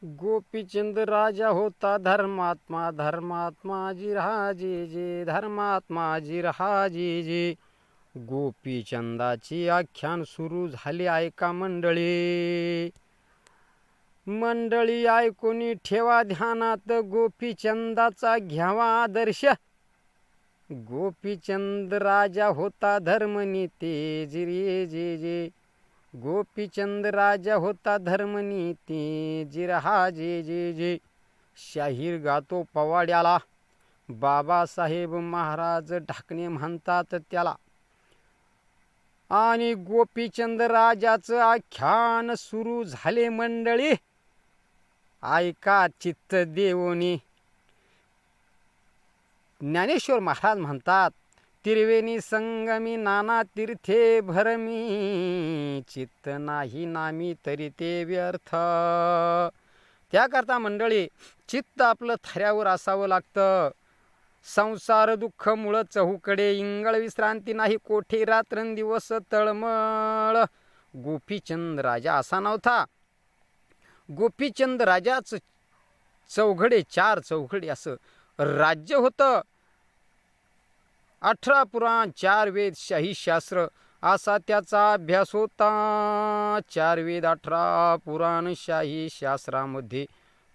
गोपीचंद राजा होता धर्मात्मा, धर्मात्मा जी राजे जे, धर्मात्मा जी राजे जे. गोपीचंदाची आख्यान सुरू झाले ऐका मंडळी. मंडळी ऐकून ठेवा ध्यानात, गोपीचंदाचा घ्यावा आदर्श. गोपीचंद राजा होता धर्मनीती जी रे जे जे. गोपीचंद राजा होता धर्मनीती जी रहा जे जे जे. शाहीर गातो पवाड्याला, बाबासाहेब महाराज ढाकणे म्हणतात त्याला. आणि गोपीचंद राजाचं आख्यान सुरू झाले मंडळी. ऐका चित्त देवोनी. ज्ञानेश्वर महाराज म्हणतात, त्रिवेणी संगमी नाना तीर्थे भरमी, चित्त नाही नामी तरी ते व्यर्थ. त्याकरता मंडळी चित्त आपलं थऱ्यावर असावं लागतं. संसार दुःख मुळ चहूकडे, इंगळ विश्रांती नाही कोठे, रात्रंदिवस तळमळ. गोपीचंद राजा असा नव्हता. गोपीचंद राजाच चौघडे, 4 चौघडे असं राज्य होतं. 18 पुराण, 4 वेद, शाही शास्त्र असा त्याचा अभ्यास होता. 4 वेद, 18 पुराण, शाही शास्त्रामध्ये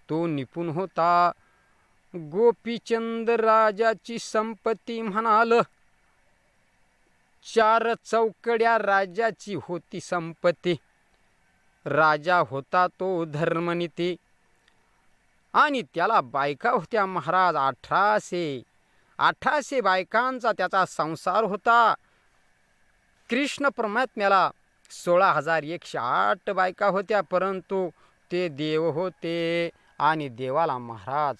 तो निपुण होता. गोपीचंद राजाची संपत्ती म्हणाल, 4 चौकड्या राजाची होती संपत्ती. राजा होता तो धर्मनीती. आणि त्याला बायका होत्या महाराज 1800 बायकांचा त्याचा संसार होता. कृष्ण परमात्म्याला 16,108 बायका होत्या, परंतु ते देव होते. आणि देवाला महाराज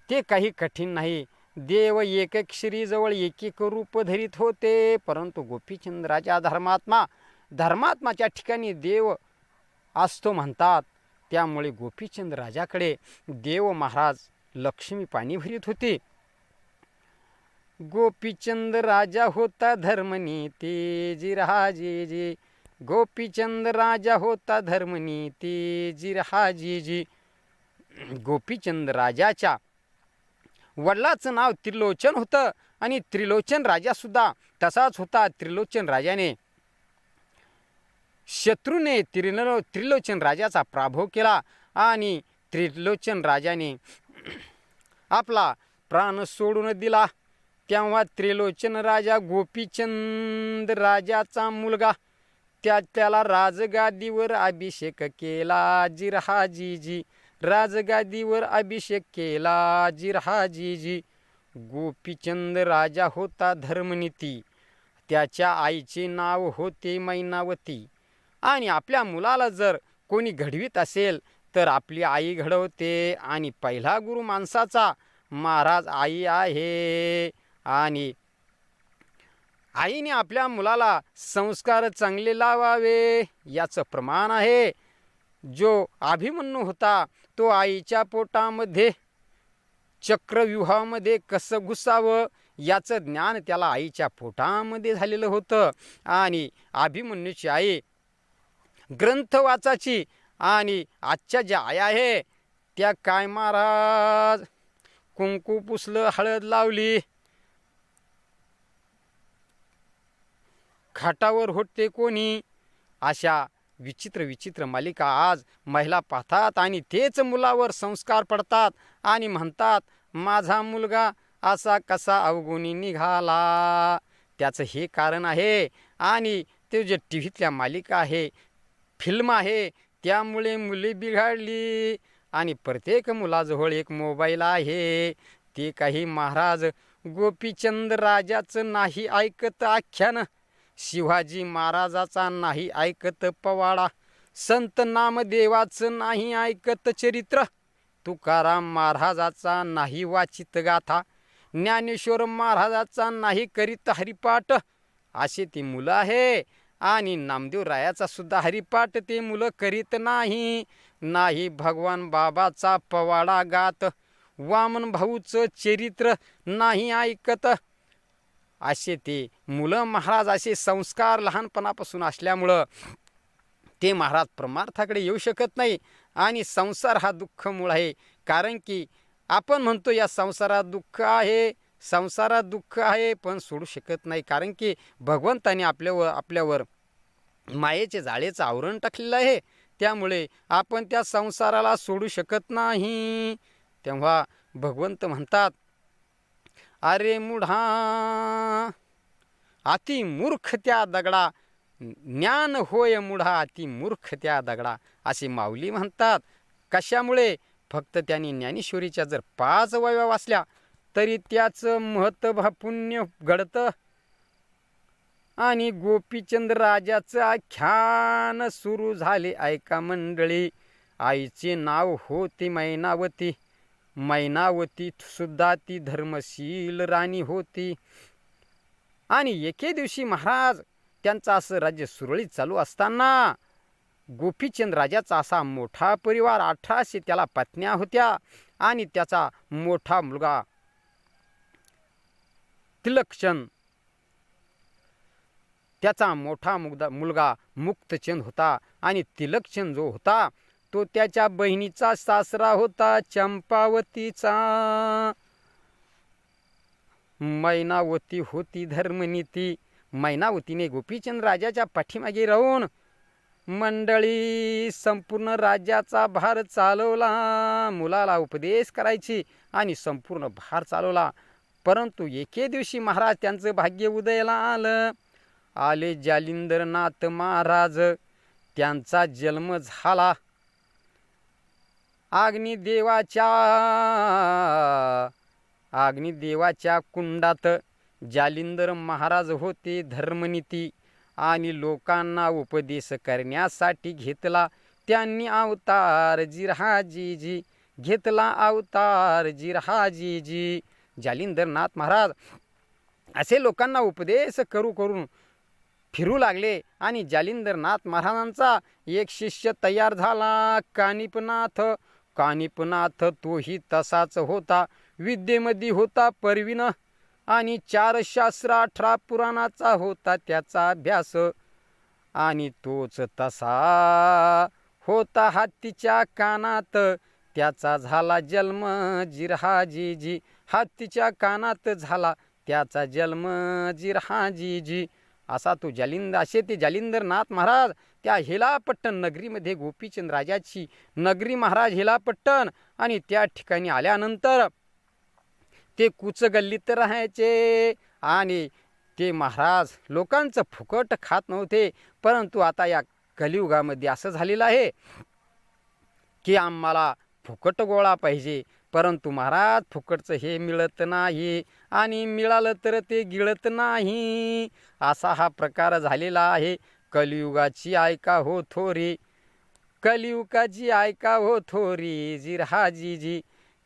ते काही कठीण नाही. देव एक श्रीजवळ एक रूप धरीत होते, परंतु गोपीचंद राजा धर्मात्माच्या ठिकाणी देव असतो म्हणतात. त्यामुळे गोपीचंद राजाकडे देव महाराज लक्ष्मी पाणी भरीत होते. गोपीचंद राजा होता धर्मनीती जी राजे जी. गोपीचंद राजा होता धर्मनीती जी राजे जी. गोपीचंद राजाच्या वडिलाचं नाव त्रिलोचन होतं आणि त्रिलोचन राजा सुद्धा तसाच होता. त्रिलोचन राजाने शत्रूने त्रिलोचन राजाचा पराभव केला आणि त्रिलोचन राजाने आपला प्राण सोडून दिला. तेव्हा त्रिलोचन राजा गोपीचंद राजाचा मुलगा त्याला राजगादीवर अभिषेक केला जी राजे जी. राजगादीवर अभिषेक केला जी राजे जी. गोपीचंद राजा होता धर्मनीती. त्याच्या आईचे नाव होते मैनावती. आणि आपल्या मुलाला जर कोणी घडवीत असेल तर आपली आई घडवते. आणि पहिला गुरु माणसाचा महाराज आई आहे. आणि आईने आपल्या मुलाला संस्कार चांगले लावावे याचं प्रमाण आहे. जो अभिमन्यू होता तो आईच्या पोटामध्ये चक्रव्यूहामध्ये कसं घुसावं याचं ज्ञान त्याला आईच्या पोटामध्ये झालेलं होतं. आणि अभिमन्यूची आई ग्रंथ वाचाची. आणि आजच्या ज्या आया आहे त्या काय महाराज कुंकू पुसलं, हळद लावली, खाटावर होते कोणी, अशा विचित्र मालिका आज महिला पाहतात. आणि तेच मुलावर संस्कार पडतात आणि म्हणतात माझा मुलगा असा कसा अवगुणी निघाला. त्याचं हे कारण आहे. आणि ते जे टी व्हीतल्या मालिका आहे, फिल्म आहे, त्यामुळे मुले बिघडली. आणि प्रत्येक मुलाजवळ एक मोबाईल आहे. ते काही महाराज गोपीचंद राजाचं नाही ऐकत आख्यान, शिवाजी महाराजाचा नाही ऐकत पवाडा, संत नामदेवाचं नाही ऐकत चरित्र, तुकाराम महाराजाचा नाही वाचित गाथा, ज्ञानेश्वर महाराजाचा नाही करीत हरिपाठ. असे ती मुलं आहे. आणि नामदेव रायाचा सुद्धा हरिपाठ ते मुलं करीत नाही भगवान बाबाचा पवाडा गात, वामन भाऊचं चरित्र नाही ऐकत. असे ते मुलं महाराज. असे संस्कार लहानपणापासून असल्यामुळं ते महाराज परमार्थाकडे येऊ शकत नाही. आणि संसार हा दुःख मूळ आहे. कारण की आपण म्हणतो या संसारात दुःख आहे, संसारात दुःख आहे, पण सोडू शकत नाही. कारण की भगवंताने आपल्यावर मायेचे जाळेचं आवरण टाकलेलं आहे. त्यामुळे आपण त्या संसाराला सोडू शकत नाही. तेव्हा भगवंत म्हणतात, अरे मूढा अति मूर्ख त्या दगडा, ज्ञान होय मूढा अति मूर्ख त्या दगडा, असे माऊली म्हणतात. कशामुळे? फक्त त्यांनी ज्ञानेश्वरीच्या जर 5 वह्या वाचल्या तरी त्याचं महत्त्व पुण्य घडतं. आणि गोपीचंद राजाचं आख्यान सुरू झाले. ऐका मंडळी, आईचे नाव होते मैनावती. मैनावती सुद्धा ती धर्मशील राणी होती. आणि एके दिवशी महाराज त्यांचं असं राज्य सुरळीत चालू असताना गोपीचंद राजाचा असा मोठा परिवार, 1800 त्याला पत्न्या होत्या. आणि त्याचा मोठा मुलगा तिलकचंद, त्याचा मोठा मुलगा मुक्तचंद होता. आणि तिलकचंद जो होता तो त्याच्या बहिणीचा सासरा होता, चंपावतीचा. मैनावती होती धर्मनीती. मैनावतीने गोपीचंद राजाच्या पाठीमागे राहून मंडळी संपूर्ण राज्याचा भार चालवला. मुलाला उपदेश करायची आणि संपूर्ण भार चालवला. परंतु एके दिवशी महाराज त्यांचं भाग्य उदयाला आलं. आले जालिंदरनाथ महाराज. त्यांचा जन्म झाला अग्निदेवाच्या कुंडात. जालिंदर महाराज होते धर्मनीती आणि लोकांना उपदेश करण्यासाठी घेतला त्यांनी अवतार जिरहाजीजी. घेतला अवतार जिरहाजीजी. जालिंदरनाथ महाराज असे लोकांना उपदेश करून फिरू लागले. आणि जालिंदरनाथ महाराजांचा एक शिष्य तयार झाला, कानिपनाथ. कानिपनाथ तोही तसाच होता. विद्येमध्ये होता परवीन आणि 4 शास्त्र 18 पुराणाचा होता त्याचा अभ्यास. आणि तोच तसा होता हत्तीच्या कानात. त्याचा झाला जन्म जिरहाजीजी. हत्तीच्या कानात झाला त्याचा जन्म जिरहाजीजी. असा तो असे ते जालिंदरनाथ महाराज त्या हेलापट्टण नगरीमध्ये, गोपीचंद राजाची नगरी महाराज हेलापट्टण. आणि त्या ठिकाणी आल्यानंतर ते कुचगल्लीत राहायचे. आणि ते महाराज लोकांचं फुकट खात नव्हते. परंतु आता या कलियुगामध्ये असं झालेलं आहे की आम्हाला फुकट गोळा पाहिजे. परंतु महाराज फुकटचं हे मिळत नाही. आणि मिळालं तर ते गिळत नाही. असा हा प्रकार झालेला आहे. कलियुगाची ऐका हो थोरी. कलियुगाची ऐका हो थोरी जिरहाजीजी.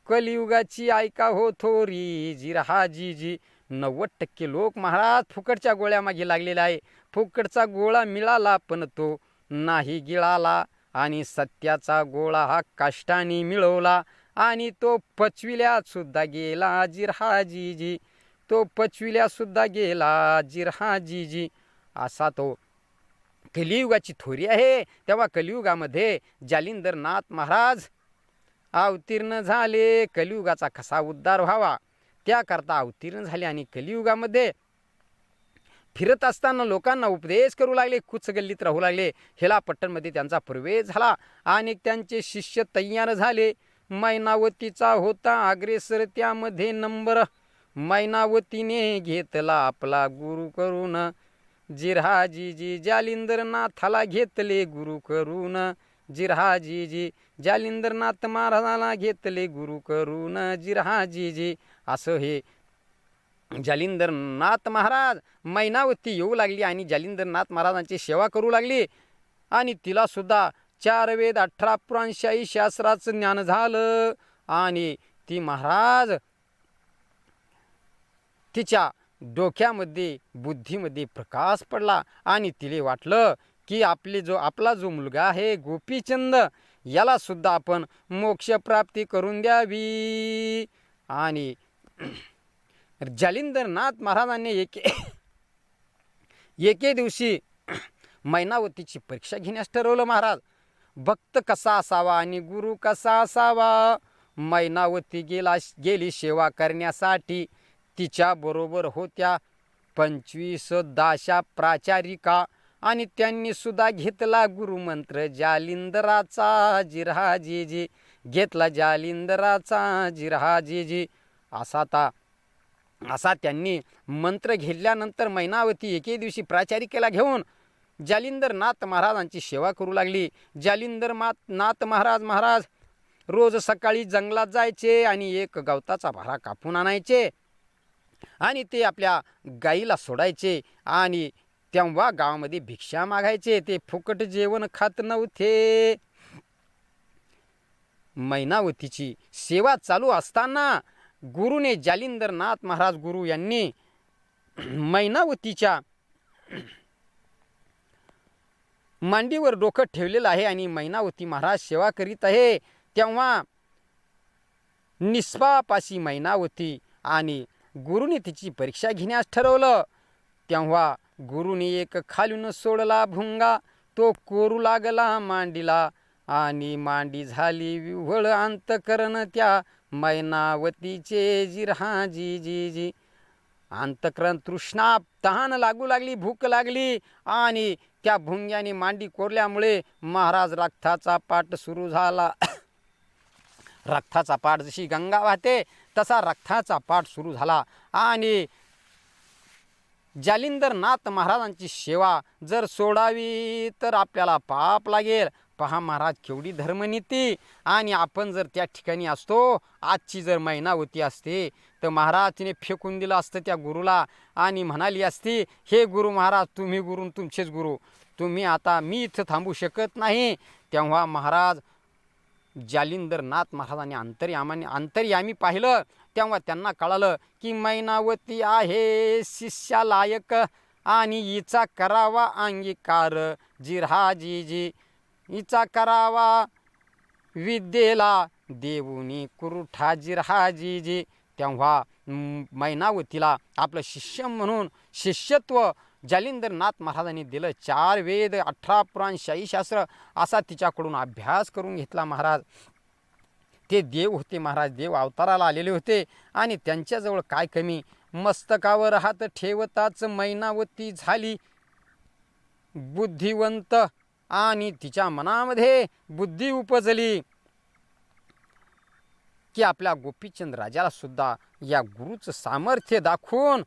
कलियुगाची ऐका हो थोरी जिरहाजीजी. 90% लोक महाराज फुकटच्या गोळ्यामागे लागलेला आहे. फुकटचा गोळा मिळाला पण तो नाही गिळाला. आणि सत्याचा गोळा हा कष्टाने मिळवला. आणि तो पचविल्यात सुद्धा गेला जिरहाजीजी. तो पचविल्यात सुद्धा गेला जिरहाजीजी. असा तो कलियुगाची थोरी आहे. तेव्हा कलियुगामध्ये जालिंदरनाथ महाराज अवतीर्ण झाले. कलियुगाचा कसा उद्धार व्हावा त्याकरता अवतीर्ण झाले. आणि कलियुगामध्ये फिरत असताना लोकांना उपदेश करू लागले. कुचगल्लीत राहू लागले. हेलापट्टणमध्ये त्यांचा प्रवेश झाला. आणि त्यांचे शिष्य तयार झाले. मैनावतीचा होता अग्रेसर त्यामध्ये नंबर. मैनावतीने घेतला आपला गुरु करून जिरहाजीजी. जालिंदरनाथाला घेतले गुरु करून जिरहाजीजी. जालिंदरनाथ महाराजाला घेतले गुरु करून जिरहाजीजी. असं हे जालिंदरनाथ महाराज मैनावती येऊ लागली आणि जालिंदरनाथ महाराजांची सेवा करू लागली. आणि तिला सुद्धा 4 वेद 18 पुराण 46 शास्त्राचं ज्ञान झालं. आणि ती महाराज तिच्या डोक्यामध्ये बुद्धीमध्ये प्रकाश पडला. आणि तिला वाटलं की आपला जो मुलगा आहे गोपीचंद याला सुद्धा आपण मोक्षप्राप्ती करून द्यावी. आणि जालिंदरनाथ महाराजांनी एके दिवशी मैनावतीची परीक्षा घेण्यास ठरवलं महाराज. भक्त कसा असावा आणि गुरु कसा असावा. मैनावती गेली सेवा करण्यासाठी. तिच्याबरोबर होत्या 25 दाशा प्राचारिका आणि त्यांनी सुद्धा घेतला गुरुमंत्र जालिंदराचा जिरहाजीजी. घेतला जालिंदराचा जिरहाजीजी. असा त्यांनी मंत्र घेतल्यानंतर मैनावती एके दिवशी प्राचारिकेला घेऊन जालिंदरनाथ महाराजांची सेवा करू लागली. जालिंदरनाथ महाराज रोज सकाळी जंगलात जायचे आणि एक गवताचा भारा कापून आणायचे आणि ते आपल्या गाईला सोडायचे आणि तेव्हा गावामध्ये भिक्षा मागायचे. ते फुकट जेवण खात नव्हते. मैनावतीची सेवा चालू असताना गुरुने जालिंदरनाथ महाराज गुरु यांनी मैनावतीच्या मांडीवर डोकं ठेवलेलं आहे आणि मैनावती महाराज सेवा करीत आहे. तेव्हा निष्पापाशी मैनावती आणि गुरुने तिची परीक्षा घेण्यास ठरवलं. तेव्हा गुरुने एक खालून सोडला भुंगा. तो कोरू लागला मांडीला आणि मांडी झाली विव्हळ अंतकरण त्या मैनावतीचे जिरहाजीजी. अंतकरण तृष्णा तहान लागू लागली, भूक लागली आणि त्या भुंग्याने मांडी कोरल्यामुळे महाराज रक्ताचा पाट सुरू झाला. रक्ताचा पाट जशी गंगा वाहते तसा रक्ताचा पाट सुरू झाला आणि जालिंदरनाथ महाराजांची सेवा जर सोडावी तर आपल्याला पाप लागेल. पहा महाराज केवढी धर्मनीती. आणि आपण जर त्या ठिकाणी असतो, आजची जर मैनावती असते तर महाराज तिने फेकून दिलं असतं त्या गुरुला आणि म्हणाली असती, हे गुरु महाराज तुम्ही गुरु तुमचेच गुरु, तुम्ही आता मी इथं थांबू शकत नाही. तेव्हा महाराज जालिंदरनाथ महाराजांनी अंतर्यामी पाहिलं. तेव्हा त्यांना कळालं की मैनावती आहे शिष्यालायक आणि हिचा करावा अंगीकार जिरहाजीजी. हिचा करावा विद्येला देऊनी कुरुठा जिरहाजीजी. तेव्हा मैनावतीला आपलं शिष्य म्हणून शिष्यत्व जालिंदरनाथ महाराजांनी दिलं. 4 वेद 18 पुराण 46 शास्त्र असा तिच्याकडून अभ्यास करून घेतला महाराज. ते देव होते महाराज, देव अवताराला आलेले होते आणि त्यांच्याजवळ काय कमी. मस्तकावर हात ठेवताच मैनावती झाली बुद्धिवंत आणि तिच्या मनामध्ये बुद्धी उपजली की आपल्या गोपीचंद राजाला सुद्धा या गुरुचं सामर्थ्य दाखवून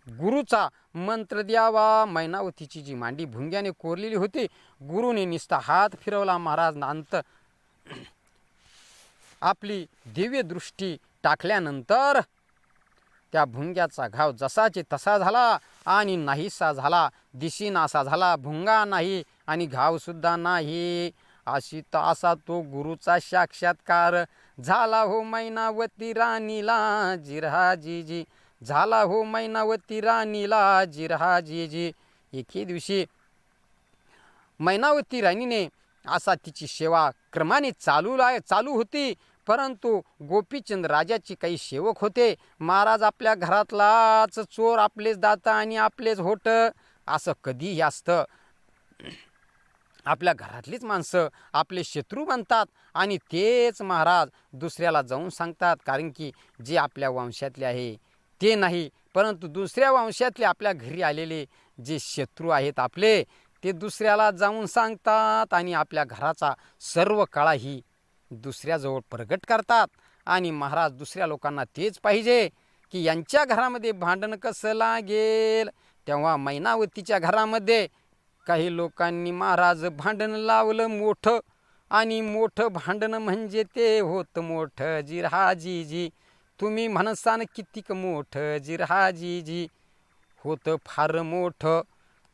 गुरुचा मंत्र द्यावा. मैनावतीची जी मांडी भुंग्याने कोरलेली होती, गुरुने निस्ता हात फिरवला. महाराज नांत आपली दिव्य दृष्टी टाकल्यानंतर त्या भुंग्याचा घाव जसाचे तसा झाला आणि नाहीसा झाला. दिशीनासा झाला. भुंगा नाही आणि घावसुद्धा नाही. असा तो गुरुचा साक्षात्कार झाला हो मैनावती राणीला जिरहाजीजी. झाला हो मैनावती राणीला जिरहाजीजी. एके दिवशी मैनावती राणीने असा तिची सेवा क्रमाने चालू होती. परंतु गोपीचंद राजाचे काही सेवक होते. महाराज आपल्या घरातलाच चोर आपलेच दाता आणि आपलेच होट, असं कधीही असतं. आपल्या घरातलीच माणसं आपले शत्रू बनतात आणि तेच महाराज दुसऱ्याला जाऊन सांगतात. कारण की जे आपल्या वंशातले आहे ते नाही, परंतु दुसऱ्या वंशातले आपल्या घरी आलेले जे शत्रू आहेत आपले, ते दुसऱ्याला जाऊन सांगतात आणि आपल्या घराचा सर्व कळाही दुसऱ्याजवळ प्रगट करतात. आणि महाराज दुसऱ्या लोकांना तेच पाहिजे की यांच्या घरामध्ये भांडण कसं लागेल. तेव्हा मैनावतीच्या घरामध्ये काही लोकांनी महाराज भांडण लावलं मोठं, आणि मोठं भांडण म्हणजे ते होतं मोठं जिरहाजीजी. तुम्ही म्हणसान कितीक मोठं जिरहाजीजी, होतं फार मोठं.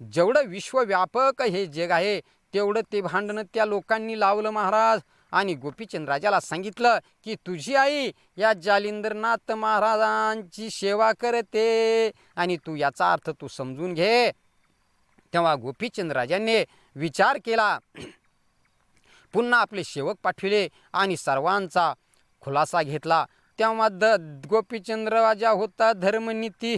जेवढं विश्वव्यापक हे जग आहे तेवढं ते भांडण त्या लोकांनी लावलं महाराज. आणि गोपीचंद राजाला सांगितलं की तुझी आई या जालिंदरनाथ महाराजांची सेवा करते आणि तू याचा अर्थ तू समजून घे. तेव्हा गोपीचंद राजांनी विचार केला. पुन्हा आपले सेवक पाठविले आणि सर्वांचा खुलासा घेतला. तेव्हा गोपीचंद राजा होता धर्मनीती,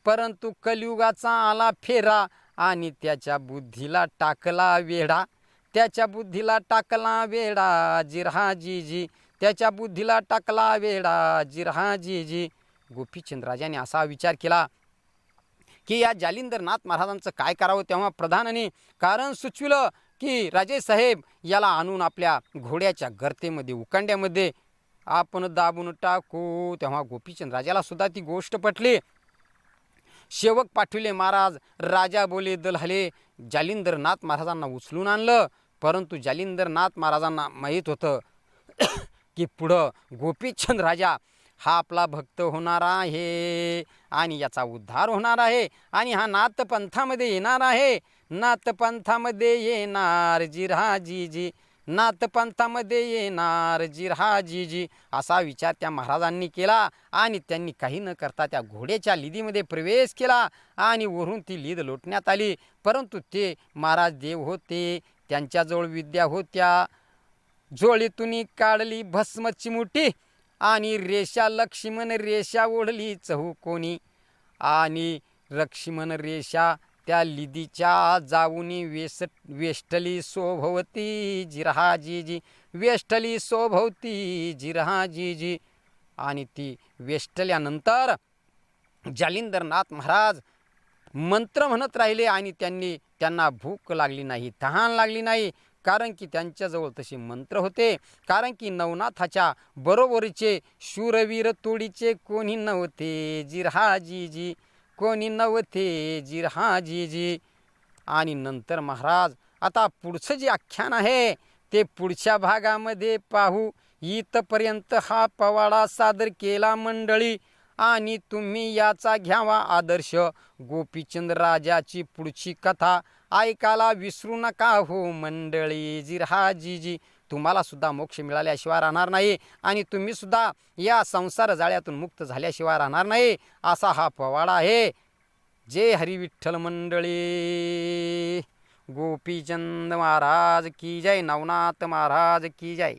परंतु कलियुगाचा आला फेरा आणि त्याच्या बुद्धीला टाकला वेढा, त्याच्या बुद्धीला टाकला वेढा जिरहाजीजी, त्याच्या बुद्धीला टाकला वेढा जिरहाजीजी. गोपीचंद राजाने असा विचार केला की या जालिंदरनाथ महाराजांचं काय करावं. तेव्हा प्रधानाने कारण सुचविलं की राजेसाहेब याला आणून आपल्या घोड्याच्या गर्तेमध्ये उकांड्यामध्ये आपण दाबून टाकू. तेव्हा गोपीचंद राजाला सुद्धा ती गोष्ट पटली. सेवक पाठविले महाराज. राजा बोले दलहले. जालिंदरनाथ महाराजांना उचलून आणलं. परंतु जालिंदरनाथ महाराजांना माहीत होतं की पुढं गोपीचंद राजा हा आपला भक्त होणार आहे आणि याचा उद्धार होणार आहे आणि हा नाथपंथामध्ये येणार आहे. नाथपंथामध्ये येणार जिरहाजीजी, नाथपंथामध्ये येणार जिरहाजीजी असा विचार त्या महाराजांनी केला. आणि त्यांनी काही न करता त्या घोड्याच्या लिदीमध्ये प्रवेश केला आणि वरून ती लीद लोटण्यात आली. परंतु ते महाराज देव होते, त्यांच्याजवळ विद्या होत्या. जोळीतून काढली भस्म चिमुटी आणि रेषा लक्ष्मण रेषा ओढली चहूकोनी आणि लक्ष्मण रेषा त्या लिदीच्या जाऊनी वेष्टली शोभवती जिरहाजीजी, वेष्टली शोभवती जिरहाजीजी. आणि ती वेष्टल्यानंतर जालिंदरनाथ महाराज मंत्र म्हणत राहिले आणि त्यांना भूक लागली नाही, तहान लागली नाही, कारण की त्यांच्याजवळ तसे मंत्र होते. कारण की नवनाथाच्या बरोबरीचे शूरवीर तोडीचे कोणी नव्हते जिरहाजीजी, कोणी नव्हते जिरहाजीजी. आणि नंतर महाराज आता पुढचं जे आख्यान आहे ते पुढच्या भागामध्ये पाहू. इथपर्यंत हा पवाडा सादर केला मंडळी आणि तुम्ही याचा घ्यावा आदर्श. गोपीचंद राजाची पुढची कथा ऐकायला विसरू नका हो मंडळी. जिरहाजीजी तुम्हाला सुद्धा मोक्ष मिळाल्याशिवाय राहणार नाही आणि तुम्ही सुद्धा या संसार जाळ्यातून मुक्त झाल्याशिवाय राहणार नाही असा हा पवाडा आहे. जय हरी विठ्ठल मंडळी. गोपीचंद महाराज की जय, नवनाथ महाराज की जय.